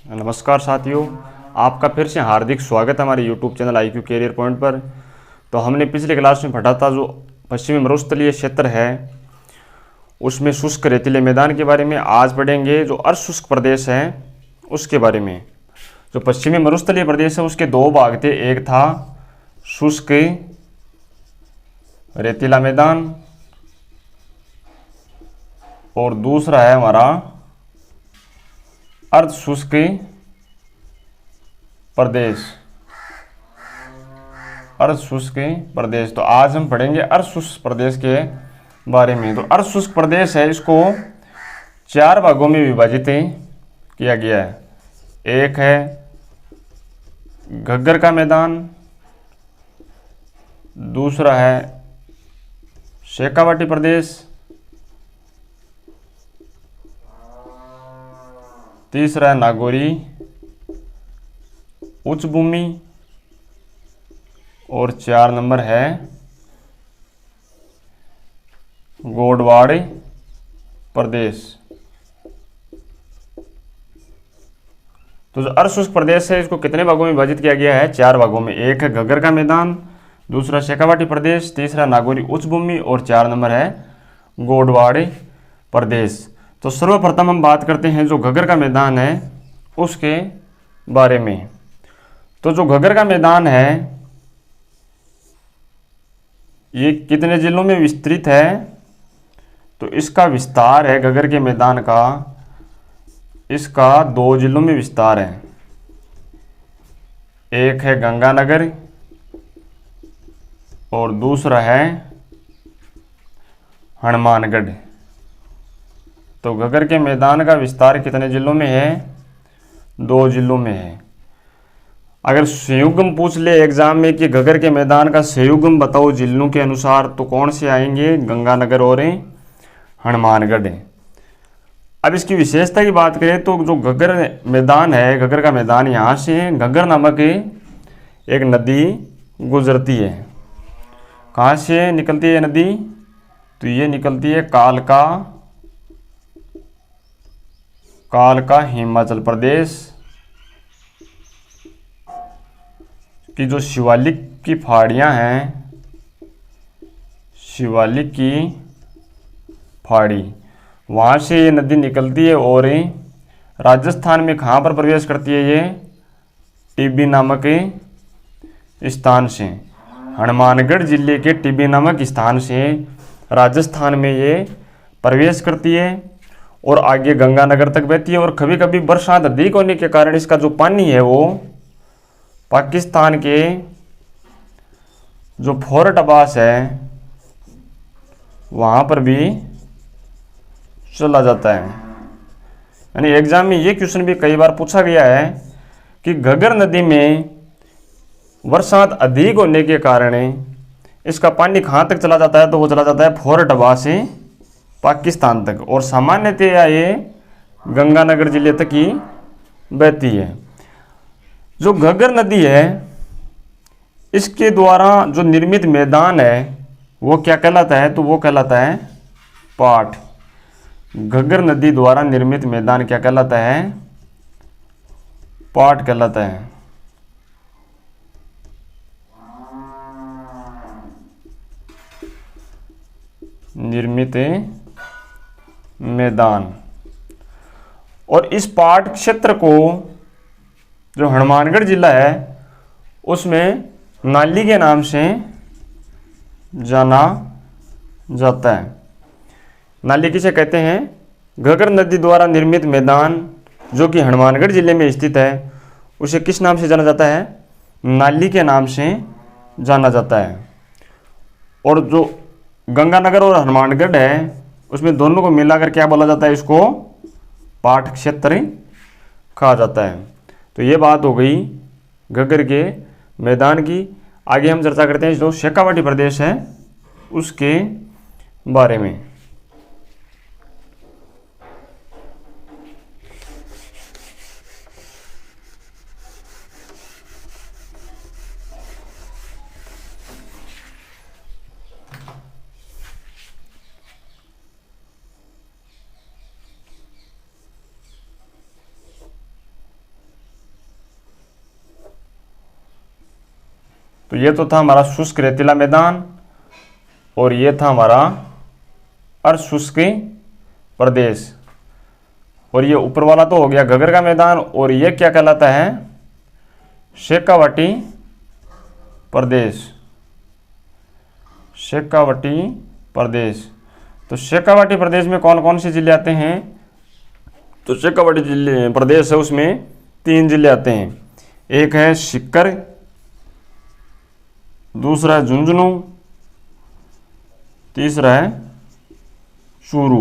नमस्कार साथियों, आपका फिर से हार्दिक स्वागत है हमारे YouTube channel IQ career point पर। तो हमने पिछले क्लास में पढ़ा था जो पश्चिमी मरुस्थलीय क्षेत्र है उसमें शुष्क रेतीले मैदान के बारे में। आज पढ़ेंगे जो अर्धशुष्क प्रदेश है उसके बारे में। जो पश्चिमी मरुस्थलीय प्रदेश है उसके दो भाग थे, एक था शुष्क रेतीला मैदान और दूसरा है हमारा अर्धशुष्क प्रदेश। अर्धशुष्क प्रदेश, तो आज हम पढ़ेंगे अर्धशुष्क प्रदेश के बारे में। तो अर्धशुष्क प्रदेश है, इसको चार भागों में विभाजित किया गया है। एक है घग्गर का मैदान, दूसरा है शेखावाटी प्रदेश, तीसरा है नागौरी उच्च भूमि और 4 नंबर है गोडवाड़ प्रदेश। तो जो अर्धशुष्क प्रदेश है इसको कितने भागों में विभाजित किया गया है? 4 भागों में। एक है घग्गर का मैदान, दूसरा शेखावाटी प्रदेश, तीसरा नागौरी उच्च भूमि और 4 नंबर है गोडवाड़ प्रदेश। तो सर्वप्रथम हम बात करते हैं जो घग्गर का मैदान है उसके बारे में। तो जो घग्गर का मैदान है ये कितने जिलों में विस्तृत है? तो इसका विस्तार है घग्गर के मैदान का, इसका 2 जिलों में विस्तार है। एक है गंगानगर और दूसरा है हनुमानगढ़। तो घग्गर के मैदान का विस्तार कितने जिलों में है? 2 जिलों में है। अगर संयुग्म पूछ ले एग्जाम में कि घग्गर के मैदान का संयुग्म बताओ जिलों के अनुसार, तो कौन से आएंगे? गंगानगर और हनुमानगढ़। अब इसकी विशेषता की बात करें तो जो घग्गर मैदान है, घग्गर का मैदान, यहाँ से घग्गर नामक एक नदी गुजरती है। कहाँ से निकलती है नदी? तो ये निकलती है कालका हिमाचल प्रदेश की जो शिवालिक की पहाड़ियाँ हैं, शिवालिक की पहाड़ी, वहाँ से ये नदी निकलती है और राजस्थान में कहाँ पर प्रवेश करती है? ये टिब्बी नामक स्थान से, हनुमानगढ़ जिले के टिब्बी नामक स्थान से राजस्थान में ये प्रवेश करती है और आगे गंगानगर तक बहती है। और कभी कभी बरसात अधिक होने के कारण इसका जो पानी है वो पाकिस्तान के जो फोर्ट अब्बास है वहाँ पर भी चला जाता है। यानी एग्जाम में ये क्वेश्चन भी कई बार पूछा गया है कि घग्गर नदी में बरसात अधिक होने के कारण इसका पानी कहाँ तक चला जाता है? तो वो चला जाता है फोर्ट अब्बास से पाकिस्तान तक, और सामान्यतया ये गंगानगर जिले तक ही बहती है। जो घग्गर नदी है इसके द्वारा जो निर्मित मैदान है वो क्या कहलाता है? तो वो कहलाता है पाठ। घग्गर नदी द्वारा निर्मित मैदान क्या कहलाता है? पाठ कहलाता है। निर्मित मैदान। और इस पाठ क्षेत्र को जो हनुमानगढ़ जिला है उसमें नाली के नाम से जाना जाता है। नाली किसे कहते हैं? घग्गर नदी द्वारा निर्मित मैदान जो कि हनुमानगढ़ जिले में स्थित है उसे किस नाम से जाना जाता है? नाली के नाम से जाना जाता है। और जो गंगानगर और हनुमानगढ़ है उसमें दोनों को मिलाकर क्या बोला जाता है? इसको पाठ क्षेत्र कहा जाता है। तो ये बात हो गई घग्गर के मैदान की। आगे हम चर्चा करते हैं जो शेखावाटी प्रदेश है उसके बारे में। तो ये तो था हमारा शुष्क रेतीला मैदान और ये था हमारा अर्धशुष्क प्रदेश। और ये ऊपर वाला तो हो गया घग्गर का मैदान और ये क्या कहलाता है, शेखावाटी प्रदेश। शेखावाटी प्रदेश। तो शेखावाटी प्रदेश में कौन कौन से जिले आते हैं, तो शेखावाटी जिले प्रदेश है उसमें 3 जिले आते हैं। एक है सीकर, दूसरा है झुंझुनू, तीसरा है चूरू।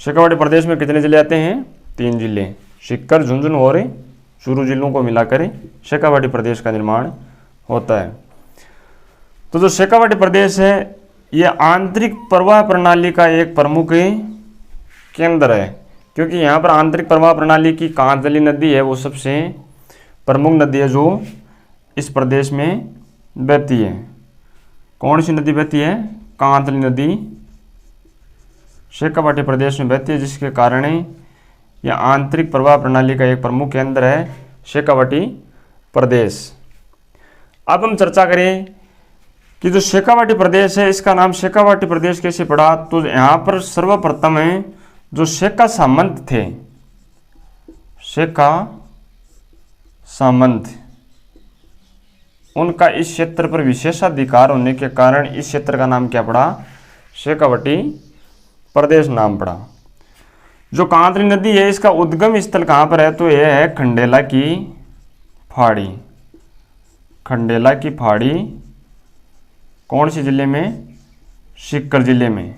शेखावाटी प्रदेश में कितने जिले आते हैं, 3 जिले, सीकर, झुंझुनू और चूरू जिलों को मिलाकर शेखावाटी प्रदेश का निर्माण होता है। तो जो शेखावाटी प्रदेश है ये आंतरिक प्रवाह प्रणाली का एक प्रमुख केंद्र है, क्योंकि यहाँ पर आंतरिक प्रवाह प्रणाली की कांतली नदी है वो सबसे प्रमुख नदी है जो इस प्रदेश में बहती है। कौन सी नदी बहती है, कांतली नदी शेखावाटी प्रदेश में बहती है, जिसके कारण यह आंतरिक प्रवाह प्रणाली का एक प्रमुख केंद्र है शेखावाटी प्रदेश। अब हम चर्चा करें कि जो शेखावाटी प्रदेश है इसका नाम शेखावाटी प्रदेश कैसे पड़ा। तो यहाँ पर सर्वप्रथम है जो शेखा सामंत थे, शेखा सामंत, उनका इस क्षेत्र पर विशेषाधिकार होने के कारण इस क्षेत्र का नाम क्या पड़ा, शेखावाटी प्रदेश नाम पड़ा। जो कांतली नदी है इसका उद्गम स्थल कहाँ पर है, तो यह है खंडेला की फाड़ी। खंडेला की फाड़ी कौन से जिले में, सीकर जिले में।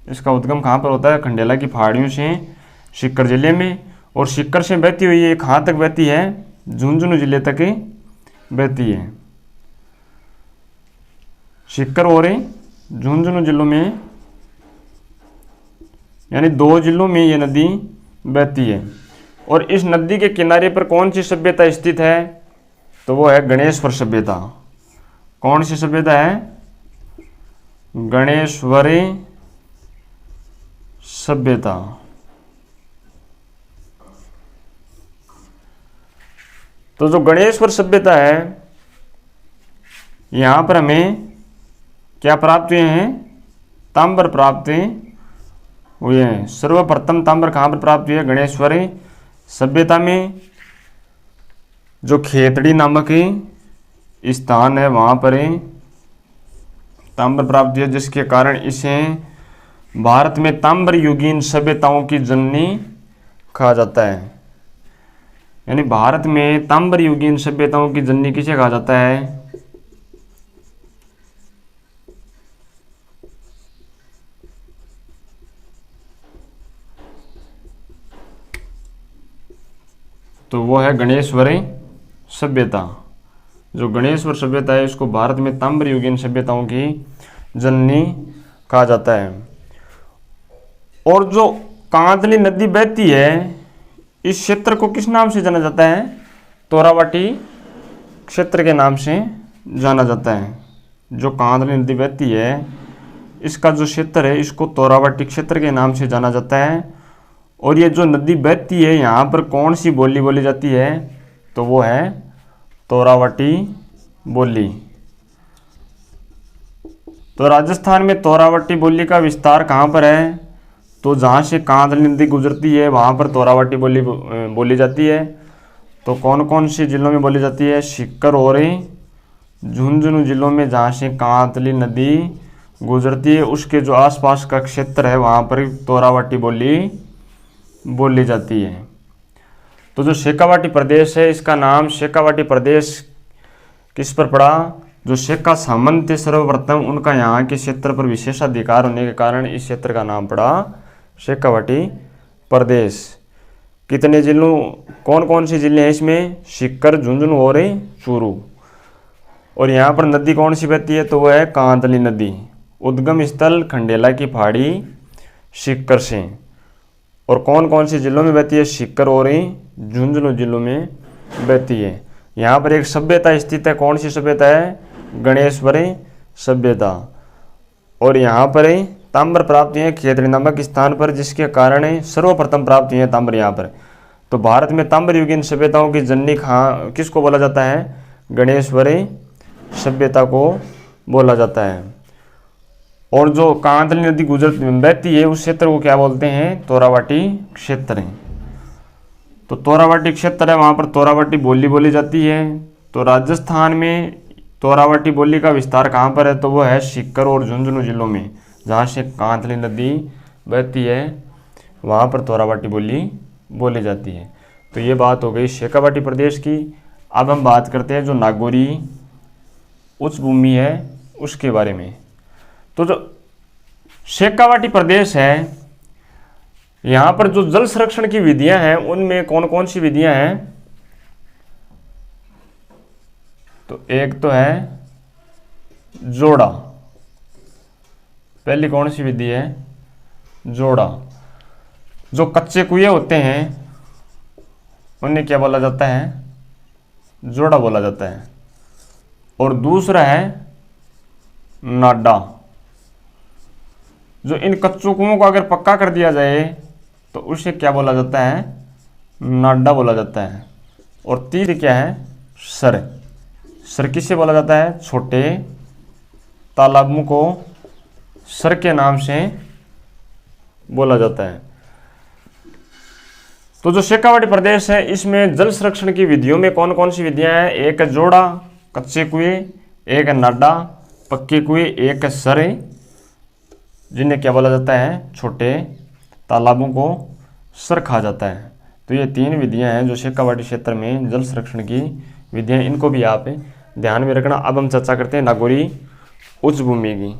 इसका उद्गम कहाँ पर होता है, खंडेला की पहाड़ियों से सीकर जिले में। और सीकर से बहती हुई ये कहाँ तक बहती है, झुंझुनू जिले तक बहती है। सीकर और झुंझुनू जिलों में, यानी 2 जिलों में ये नदी बहती है। और इस नदी के किनारे पर कौन सी सभ्यता स्थित है, तो वो है गणेश्वर सभ्यता। कौन सी सभ्यता है, गणेश्वरी सभ्यता। तो जो गणेश्वर सभ्यता है यहां पर हमें क्या प्राप्त हुए हैं, ताम्र प्राप्त हुए हैं। सर्वप्रथम ताम्र कहां पर प्राप्त हुए, गणेश्वरी सभ्यता में। जो खेतड़ी नामक स्थान है वहां पर ताम्र प्राप्त हुआ, जिसके कारण इसे भारत में ताम्र युगीन सभ्यताओं की जननी कहा जाता है। यानी भारत में ताम्र युगीन सभ्यताओं की जननी किसे कहा जाता है, तो वो है गणेश्वरी सभ्यता। जो गणेश्वर सभ्यता है इसको भारत में ताम्र युगीन सभ्यताओं की जननी कहा जाता है। और जो कांतली नदी बहती है इस क्षेत्र को किस नाम से जाना जाता है, तोरावाटी क्षेत्र के नाम से जाना जाता है। जो कांतली नदी बहती है इसका जो क्षेत्र है इसको तोरावाटी क्षेत्र के नाम से जाना जाता है। और ये जो नदी बहती है यहाँ पर कौन सी बोली बोली जाती है, तो वो है तोरावाटी बोली। तो राजस्थान में तोरावाटी बोली का विस्तार कहाँ पर है, तो जहाँ से कांतली नदी गुजरती है वहाँ पर तोरावाटी बोली बोली जाती है। तो कौन कौन से जिलों में बोली जाती है, सीकर और झुंझुनू जिलों में जहाँ से कांतली नदी गुजरती है उसके जो आसपास का क्षेत्र है वहाँ पर तोरावाटी बोली बोली जाती है। तो जो शेखावाटी प्रदेश है इसका नाम शेखावाटी प्रदेश किस पर पड़ा, जो शेखा सामंत थे सर्वप्रथम उनका यहाँ के क्षेत्र पर विशेषाधिकार होने के कारण इस क्षेत्र का नाम पड़ा शेखावाटी प्रदेश। कितने जिलों, कौन कौन से जिले हैं इसमें, सीकर, झुंझुनू और चूरू। और यहाँ पर नदी कौन सी बहती है, तो वह है कांतली नदी। उद्गम स्थल खंडेला की पहाड़ी सीकर से। और कौन कौन से जिलों में बहती है, सीकर और झुंझुनू जिलों में बहती है। यहाँ पर एक सभ्यता स्थित है, कौन सी सभ्यता है, गणेश्वरी सभ्यता। और यहाँ पर ताम्र प्राप्त हुए खेतड़ी नामक स्थान पर, जिसके कारण सर्वप्रथम प्राप्त हुए ताम्र यहाँ पर। तो भारत में ताम्र युगीन सभ्यताओं की जननी कहाँ किसको बोला जाता है? गणेश्वरी सभ्यता को बोला जाता है। और जो कांतली नदी बहती है उस क्षेत्र को क्या बोलते हैं? तोरावाटी क्षेत्र है। तो तोरावाटी क्षेत्र है, वहाँ पर तोरावाटी बोली बोली जाती है। तो राजस्थान में तोरावाटी बोली का विस्तार कहाँ पर है? तो वो है सीकर और झुंझुनू जिलों में, जहाँ से कांतली नदी बहती है वहाँ पर तोरावाटी बोली बोली जाती है। तो ये बात हो गई शेखावाटी प्रदेश की। अब हम बात करते हैं जो नागौरी उच्च भूमि है उसके बारे में। तो जो शेखावाटी प्रदेश है यहाँ पर जो जल संरक्षण की विधियां हैं उनमें कौन कौन सी विधियां हैं? तो एक तो है जोड़ा। पहली कौन सी विधि है? जोड़ा। जो कच्चे कुएं होते हैं उन्हें क्या बोला जाता है? जोड़ा बोला जाता है। और दूसरा है नाडा। जो इन कच्चों कुओं को अगर पक्का कर दिया जाए तो उसे क्या बोला जाता है? नाडा बोला जाता है। और तीसरी क्या है? सर। सर किसे बोला जाता है? छोटे तालाबों को सर के नाम से बोला जाता है। तो जो शेखावाटी प्रदेश है इसमें जल संरक्षण की विधियों में कौन कौन सी विधियां हैं? एक जोड़ा कच्चे कुएं, एक नाडा पक्के कुएं, एक सर जिन्हें क्या बोला जाता है? छोटे तालाबों को सर कहा जाता है। तो ये तीन विधियां हैं जो शेखावाटी क्षेत्र में जल संरक्षण की विधियां, इनको भी आप ध्यान में रखना। अब हम चर्चा करते हैं नागौरी उच्च भूमि की।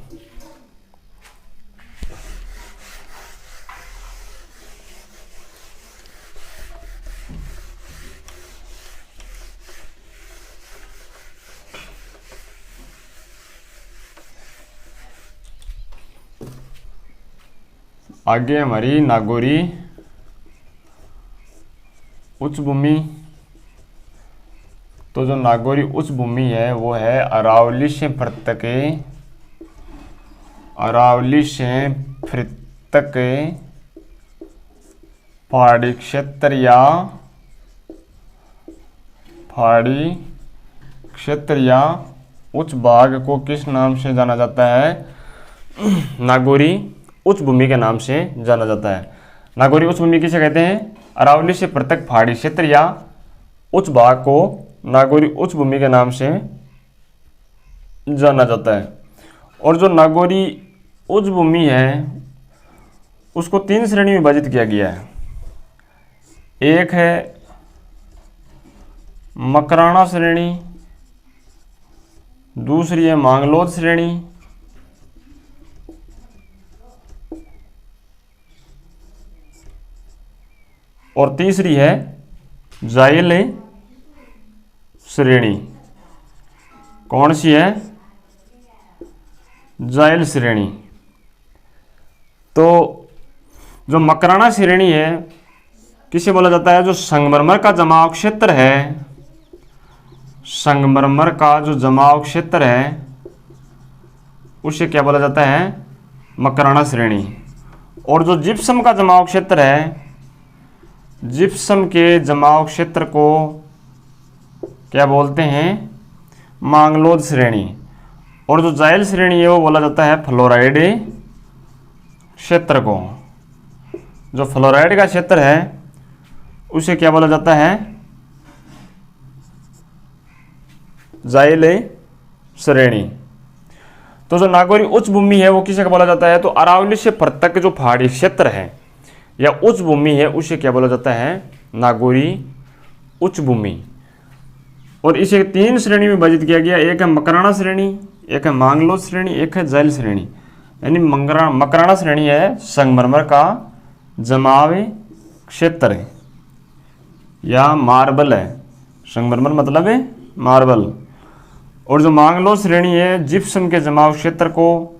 आगे हमारी नागौरी उच्च भूमि। तो जो नागौरी उच्च भूमि है वो है अरावली से पृथक पहाड़ी क्षेत्र या उच्च भाग को किस नाम से जाना जाता है? नागौरी उच्च भूमि के नाम से जाना जाता है। नागौरी उच्च भूमि किसे कहते हैं? अरावली से पृथक पहाड़ी क्षेत्र या उच्च भाग को नागौरी उच्च भूमि के नाम से जाना जाता है। और जो नागौरी उच्च भूमि है उसको तीन श्रेणी में विभाजित किया गया है। एक है मकराना श्रेणी, दूसरी है मांगलोद श्रेणी, और तीसरी है जायल श्रेणी। कौन सी है? जायल श्रेणी। तो जो मकराना श्रेणी है किसे बोला जाता है? जो संगमरमर का जमाव क्षेत्र है, संगमरमर का जो जमाव क्षेत्र है उसे क्या बोला जाता है? मकराना श्रेणी। और जो जिप्सम का जमाव क्षेत्र है, जिप्सम के जमाव क्षेत्र को क्या बोलते हैं? मांगलोद श्रेणी। और जो जायल श्रेणी है वो बोला जाता है फ्लोराइड क्षेत्र को। जो फ्लोराइड का क्षेत्र है उसे क्या बोला जाता है? जायल श्रेणी। तो जो नागौरी उच्च भूमि है वो किसे बोला जाता है? तो अरावली से पृथक जो पहाड़ी क्षेत्र है या उच्च भूमि है उसे क्या बोला जाता है? नागौरी उच्च भूमि। और इसे तीन श्रेणी में विभाजित किया गया। एक है मकराना श्रेणी, एक है मांगलोद श्रेणी, एक है जायल श्रेणी। यानी मकराना श्रेणी है संगमरमर का जमाव क्षेत्र है या मार्बल है। संगमरमर मतलब है मार्बल। और जो मांगलोद श्रेणी है जिप्सम के जमाव क्षेत्र को,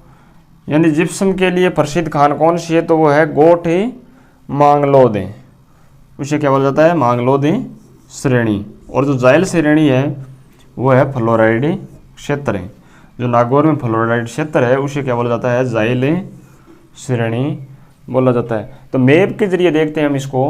यानी जिप्सम के लिए प्रसिद्ध खान कौन सी है? तो वो है गोठ मांगलोद, उसे क्या बोला जाता है? मांगलोद श्रेणी। और जो जायल श्रेणी है वो है फ्लोराइड क्षेत्र है। जो नागौर में फ्लोराइड क्षेत्र है उसे क्या बोला जाता है? जायल श्रेणी बोला जाता है। तो मैप के जरिए देखते हैं हम इसको।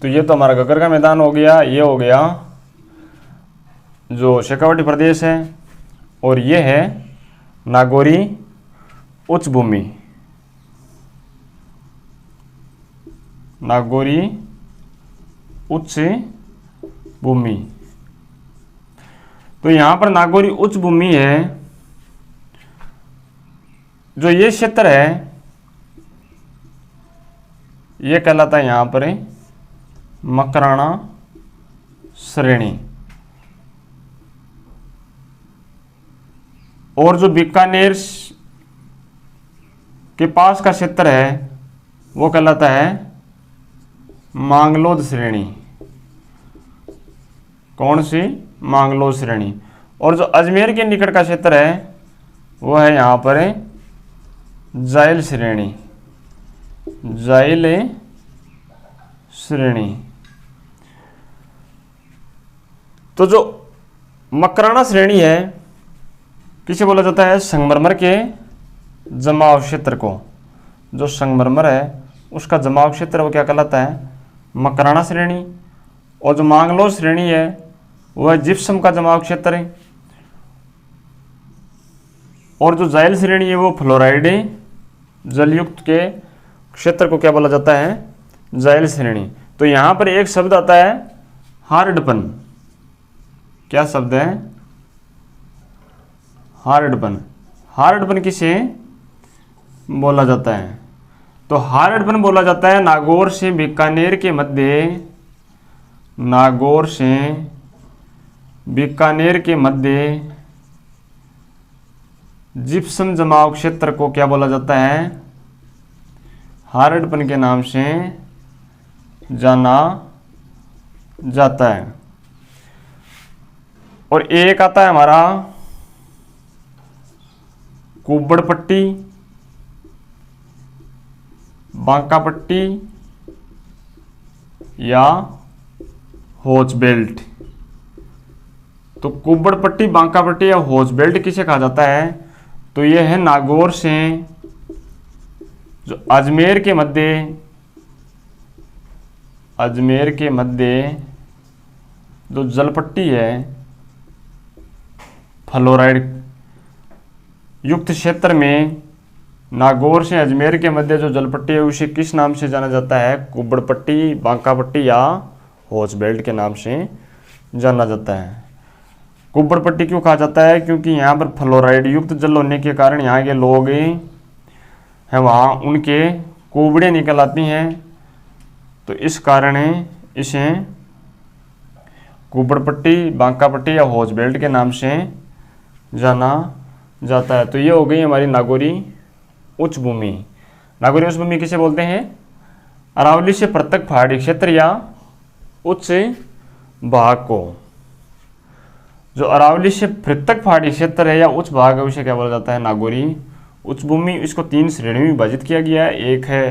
तो ये तो हमारा घग्गर का मैदान हो गया, ये हो गया जो शेखावटी प्रदेश है, और ये है नागौरी उच्च भूमि। नागौरी उच्च भूमि। तो यहां पर नागौरी उच्च भूमि है, जो ये क्षेत्र है ये कहलाता है यहां पर मकराना श्रेणी। और जो बीकानेर के पास का क्षेत्र है वो कहलाता है मांगलोद श्रेणी। कौन सी? मांगलोद श्रेणी। और जो अजमेर के निकट का क्षेत्र है वो है यहां पर जायल श्रेणी। जायल श्रेणी। तो जो मकराना श्रेणी है किसे बोला जाता है? संगमरमर के जमाव क्षेत्र को। जो संगमरमर है उसका जमाव क्षेत्र वो क्या कहलाता है? मकराना श्रेणी। और जो मांगलोद श्रेणी है वह जिप्सम का जमाव क्षेत्र है। और जो जायल श्रेणी है वो फ्लोराइड जलयुक्त के क्षेत्र को क्या बोला जाता है? जायल श्रेणी। तो यहां पर एक शब्द आता है हार्डपन। क्या शब्द है? हार्डपन। हार्डपन किसे बोला जाता है? तो हार्डपन बोला जाता है नागौर से बीकानेर के मध्य, नागौर से बीकानेर के मध्य जिप्सम जमाव क्षेत्र को क्या बोला जाता है? हार्डपन के नाम से जाना जाता है। और एक आता है हमारा कुब्बड़ पट्टी, बांका पट्टी या होच बेल्ट। तो कुब्बड़ पट्टी, बांका पट्टी या होच बेल्ट किसे कहा जाता है? तो यह है नागौर से जो अजमेर के मध्य, अजमेर के मध्य जो जलपट्टी है फ्लोराइड युक्त क्षेत्र में, नागौर से अजमेर के मध्य जो जलपट्टी है उसे किस नाम से जाना जाता है? कुब्बड़ पट्टी, बांका पट्टी या होच बेल्ट के नाम से जाना जाता है। कुब्बड़ पट्टी क्यों कहा जाता है? क्योंकि यहाँ पर फ्लोराइड युक्त जल होने के कारण यहाँ के लोग हैं वहाँ उनके कुबड़े निकल आती हैं, तो इस कारण इसे कुब्बड़ पट्टी, बांका पट्टी या होच बेल्ट के नाम से जाना जाता है। तो ये हो गई हमारी नागौरी उच्च भूमि। नागौरी उच्च भूमि किसे बोलते हैं? अरावली से पृथक पहाड़ी क्षेत्र या उच्च भाग को। जो अरावली से पृथक पहाड़ी क्षेत्र है या उच्च भाग है उसे क्या बोला जाता है? नागौरी उच्च भूमि। इसको 3 श्रेणी में विभाजित किया गया है। एक है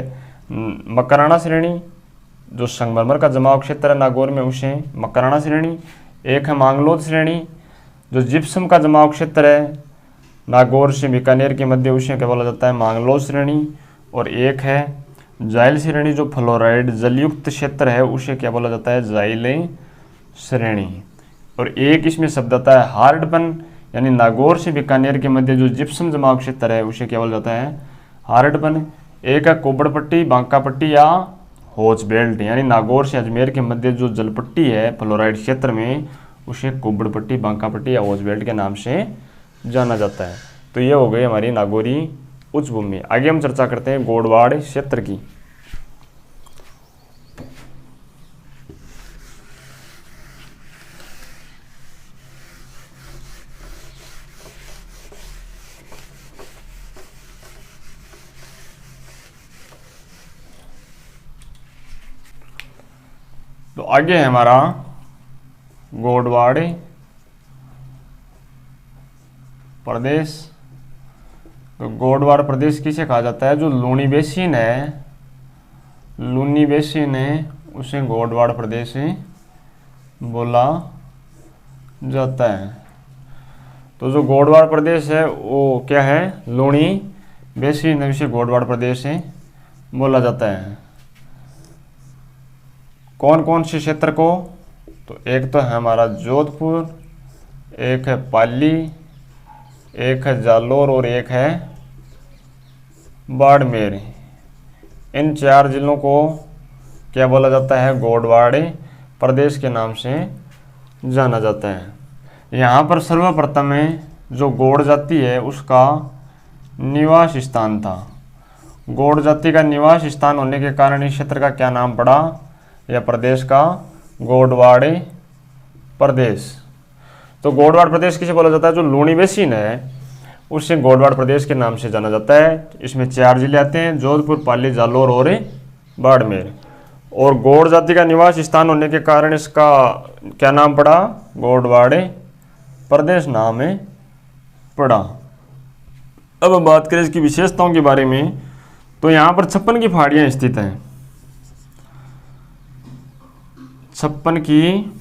मकराना श्रेणी, जो संगमरमर का जमाव क्षेत्र है नागौर में उसे मकराना श्रेणी। एक है मांगलोद श्रेणी, जो जिप्सम का जमाव क्षेत्र है नागौर से बीकानेर के मध्य उसे क्या बोला जाता है? मांगलोद श्रेणी। और एक है जायल श्रेणी, जो फ्लोराइड जलयुक्त क्षेत्र है उसे क्या बोला जाता है? जायल श्रेणी। और एक इसमें शब्द आता है हार्डपन, यानी नागौर से बीकानेर के मध्य जो जिप्सम जमाव क्षेत्र है उसे क्या बोला जाता है? हार्डपन। एक है कुब्बड़ पट्टी, बांका पट्टी या होच बेल्ट, यानी नागौर से अजमेर के मध्य जो जलपट्टी है फ्लोराइड क्षेत्र में उसे कुब्बड़ पट्टी, बांका पट्टी या होच बेल्ट के नाम से जाना जाता है। तो ये हो गई हमारी नागौरी उच्च भूमि। आगे हम चर्चा करते हैं गोडवाड़ क्षेत्र की। तो आगे है हमारा गोडवाड़ प्रदेश। तो गोडवाड़ प्रदेश किसे कहा जाता है? जो लूनी बेसिन है, लूनी बेसिन है उसे गोडवाड़ प्रदेश बोला जाता है। तो जो गोडवाड़ प्रदेश है वो क्या है? लूनी बेसिन है, उसे गोडवाड़ प्रदेश बोला जाता है। कौन कौन से क्षेत्र को? तो एक तो है हमारा जोधपुर, एक है पाली, एक है जालोर और एक है बाड़मेर। इन 4 जिलों को क्या बोला जाता है? गोडवाड़ प्रदेश के नाम से जाना जाता है। यहाँ पर सर्वप्रथम में जो गौड़ जाति है उसका निवास स्थान था। गौड़ जाति का निवास स्थान होने के कारण इस क्षेत्र का क्या नाम पड़ा, या प्रदेश का? गोडवाड़ प्रदेश। तो गोडवाड़ प्रदेश किसे बोला जाता है? जो लूणी बेसिन है उससे गोडवाड़ प्रदेश के नाम से जाना जाता है। इसमें 4 जिले आते हैं, जोधपुर, पाली, जालोर और बाड़मेर। और गौड़ जाति का निवास स्थान होने के कारण इसका क्या नाम पड़ा? गोडवाड़ प्रदेश नाम है पड़ा। अब हम बात करें इसकी विशेषताओं के बारे में, तो यहाँ पर 56 की पहाड़ियाँ स्थित हैं। 56 की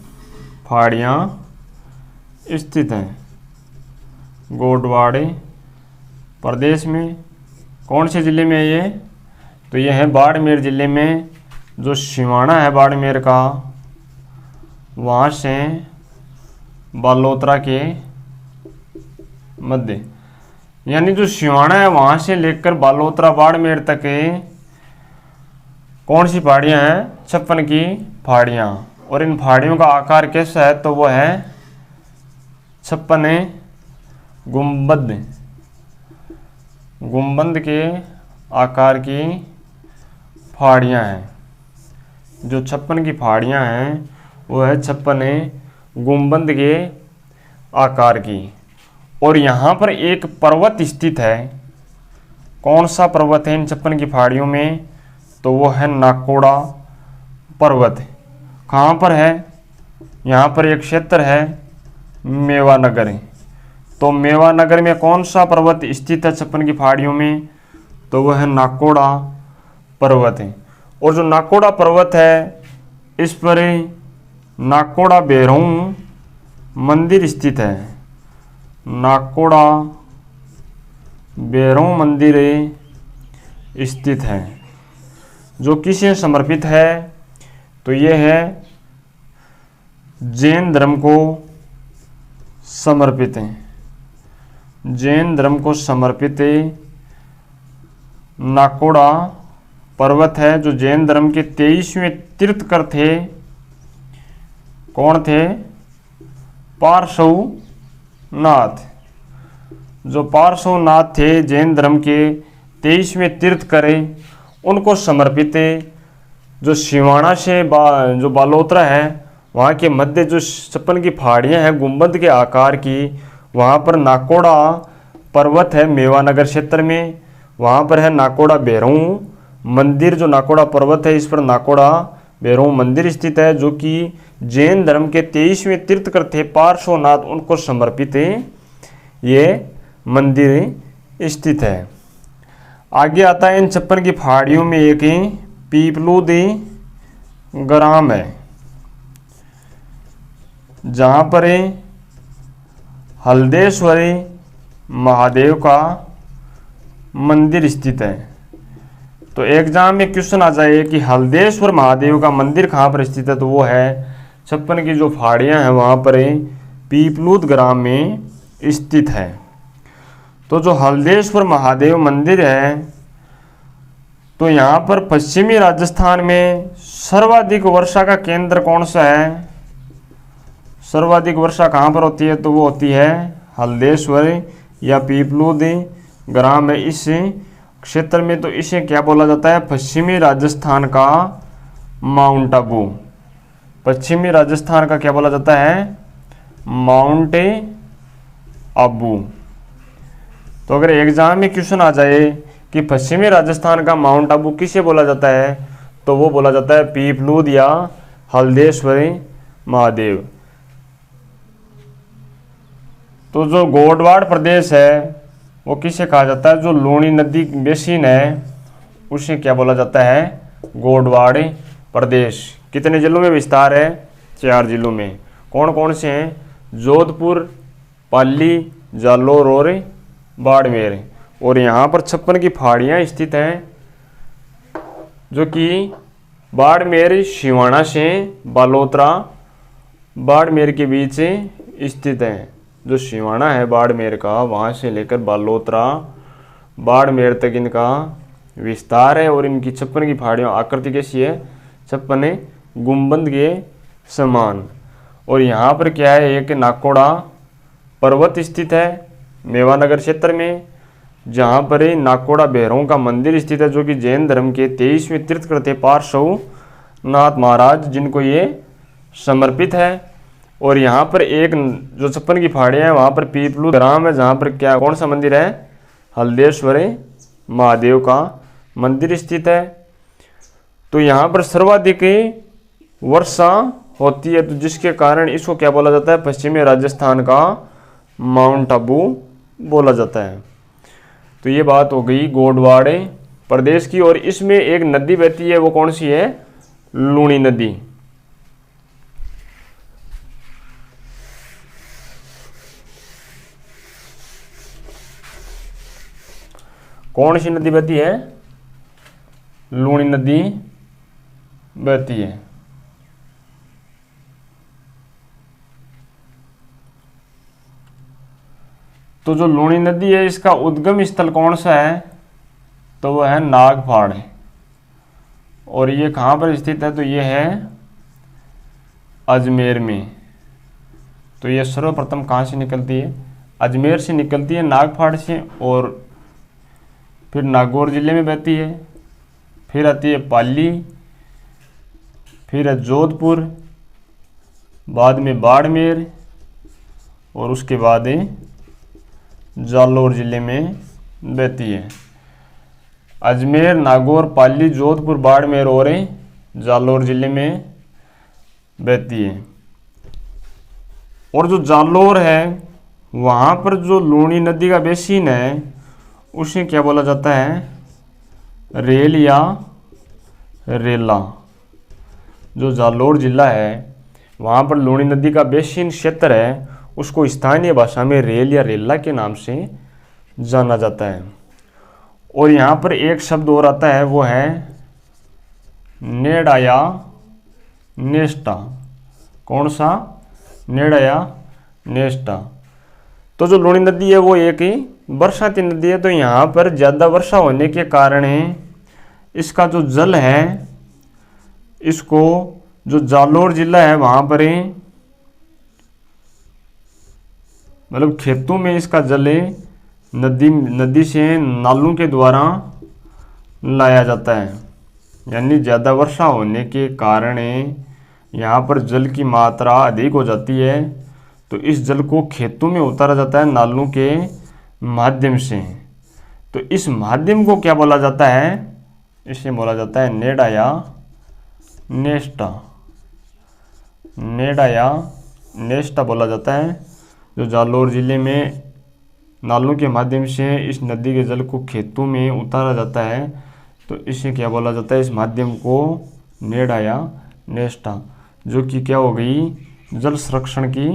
पहाड़ियाँ स्थित हैं गोडवाड़ प्रदेश में। कौन से ज़िले में है ये? तो ये है बाड़मेर ज़िले में। जो सिवाना है बाड़मेर का, वहाँ से बालोतरा के मध्य, यानी जो सिवाना है वहाँ से लेकर बालोतरा बाड़मेर तक कौन सी पहाड़ियाँ हैं? 56 की पहाड़ियाँ। और इन पहाड़ियों का आकार कैसा है? तो वो है 56 गुंबद के आकार की पहाड़ियाँ हैं। जो 56 की पहाड़ियाँ हैं वो है 56 गुंबद के आकार की। और यहाँ पर एक पर्वत स्थित है। कौन सा पर्वत है इन 56 की पहाड़ियों में? तो वो है नाकोड़ा पर्वत। कहाँ पर है? यहाँ पर एक क्षेत्र है मेवानगर। तो मेवानगर में कौन सा पर्वत स्थित है 56 की पहाड़ियों में? तो वह है नाकोड़ा पर्वत है। और जो नाकोड़ा पर्वत है इस पर नाकोड़ा भैरव मंदिर स्थित है। नाकोड़ा भैरव मंदिर स्थित है, जो किसे समर्पित है? तो ये है जैन धर्म को समर्पित है। जैन धर्म को समर्पित नाकोड़ा पर्वत है, जो जैन धर्म के 23वें तीर्थकर थे। कौन थे? पार्श्वनाथ। जो पार्श्वनाथ थे जैन धर्म के 23वें तीर्थकर, उनको समर्पित जो सिवाना से जो बालोतरा है वहाँ के मध्य जो 56 की पहाड़ियाँ हैं गुंबद के आकार की, वहाँ पर नाकोड़ा पर्वत है मेवानगर क्षेत्र में। वहाँ पर है नाकोड़ा भैरव मंदिर। जो नाकोड़ा पर्वत है इस पर नाकोड़ा भैरव मंदिर स्थित है, जो कि जैन धर्म के 23वें तीर्थकर थे पार्श्वनाथ, उनको समर्पित ये मंदिर स्थित है। आगे आता है इन 56 की पहाड़ियों में एक पीपलूद ग्राम है, जहाँ पर हल्देश्वरी महादेव का मंदिर स्थित है। तो एग्जाम में क्वेश्चन आ जाए कि हल्देश्वर महादेव का मंदिर कहाँ पर स्थित है, तो वो है 56 की जो पहाड़ियाँ हैं वहाँ पर पीपलूद ग्राम में स्थित है। तो जो हल्देश्वर महादेव मंदिर है, तो यहाँ पर पश्चिमी राजस्थान में सर्वाधिक वर्षा का केंद्र कौन सा है? सर्वाधिक वर्षा कहाँ पर होती है? तो वो होती है हल्देश्वर या पीपलूद ग्राम है इस क्षेत्र में। तो इसे क्या बोला जाता है? पश्चिमी राजस्थान का माउंट आबू। पश्चिमी राजस्थान का क्या बोला जाता है? माउंट आबू। तो अगर एग्जाम में क्वेश्चन आ जाए कि पश्चिमी राजस्थान का माउंट आबू किसे बोला जाता है, तो वो बोला जाता है पीपलूद या हल्देश्वरी महादेव। तो जो गोडवाड़ प्रदेश है वो किसे कहा जाता है? जो लूणी नदी बेसिन है उसे क्या बोला जाता है? गोडवाड़ प्रदेश। कितने जिलों में विस्तार है? 4 जिलों में। कौन कौन से हैं? जोधपुर, पाली, जालोर और बाड़मेर। और यहाँ पर 56 की पहाड़ियाँ स्थित हैं, जो कि बाड़मेर सिवाना से बालोतरा बाड़मेर के बीच स्थित है। जो सिवाना है बाड़मेर का, वहाँ से लेकर बालोतरा बाड़मेर तक इनका विस्तार है। और इनकी छप्पन की पहाड़ियों आकृति कैसी है? छप्पन गुंबद के समान। और यहाँ पर क्या है? एक नाकोड़ा पर्वत स्थित है मेवानगर क्षेत्र में, जहाँ पर नाकोड़ा भैरवों का मंदिर स्थित है, जो कि जैन धर्म के 23वें तीर्थंकर पार्श्वनाथ महाराज जिनको ये समर्पित है। और यहाँ पर एक जो छप्पन की पहाड़ियाँ हैं, वहाँ पर पीपलू ग्राम है, जहाँ पर क्या कौन सा मंदिर है? हल्देश्वर महादेव का मंदिर स्थित है। तो यहाँ पर सर्वाधिक वर्षा होती है, तो जिसके कारण इसको क्या बोला जाता है? पश्चिमी राजस्थान का माउंट आबू बोला जाता है। तो ये बात हो गई गोडवाड़ प्रदेश की। और इसमें एक नदी बहती है, वो कौन सी है? लूणी नदी। कौन सी नदी बहती है? लूणी नदी बहती है। तो जो लूणी नदी है, इसका उद्गम स्थल कौन सा है? तो वह है नागफाड़। और ये कहाँ पर स्थित है? तो ये है अजमेर में। तो ये सर्वप्रथम कहाँ से निकलती है? अजमेर से निकलती है, नागफाड़ से, और फिर नागौर जिले में बहती है, फिर आती है पाली, फिर है जोधपुर, बाद में बाड़मेर, और उसके बाद जालौर जिले में बहती है। अजमेर, नागौर, पाली, जोधपुर, बाड़मेर और जालौर जिले में बहती है। और जो जालौर है, वहाँ पर जो लूणी नदी का बेसिन है, उसे क्या बोला जाता है? रेल या रेला। जो जालौर जिला है, वहाँ पर लूणी नदी का बेसिन क्षेत्र है, उसको स्थानीय भाषा में रेल या रेला के नाम से जाना जाता है। और यहाँ पर एक शब्द और आता है, वो है नेड़ा या नेस्टा। कौन सा? नेड़ा या नेस्टा। तो जो लूणी नदी है, वो एक ही बरसाती नदी है। तो यहाँ पर ज़्यादा वर्षा होने के कारण इसका जो जल है, इसको जो जालौर जिला है, वहाँ पर मतलब खेतों में इसका जल नदी से नालों के द्वारा लाया जाता है। यानी ज़्यादा वर्षा होने के कारण यहाँ पर जल की मात्रा अधिक हो जाती है, तो इस जल को खेतों में उतारा जाता है नालों के माध्यम से। तो इस माध्यम को क्या बोला जाता है? इसे बोला जाता है नेड़ा या नेस्टा। नेड़ा या नेस्टा बोला जाता है। जो जालौर जिले में नालों के माध्यम से इस नदी के जल को खेतों में उतारा जाता है, तो इसे क्या बोला जाता है? इस माध्यम को नेड़ा या नेस्टा, जो कि क्या हो गई? जल संरक्षण की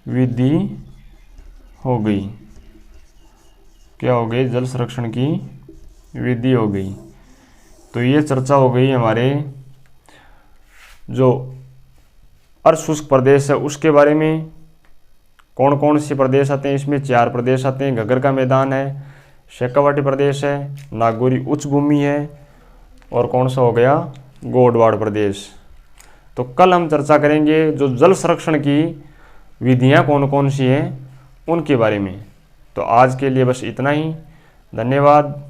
विधि हो गई। क्या हो गई? जल संरक्षण की विधि हो गई। तो ये चर्चा हो गई हमारे जो अर्धशुष्क प्रदेश है उसके बारे में। कौन कौन से प्रदेश आते हैं? इसमें 4 प्रदेश आते हैं। घग्गर का मैदान है, शेखावाटी प्रदेश है, नागौरी उच्च भूमि है, और कौन सा हो गया? गोडवाड़ प्रदेश। तो कल हम चर्चा करेंगे जो जल संरक्षण की विधियां कौन कौन सी हैं उनके बारे में। तो आज के लिए बस इतना ही। धन्यवाद।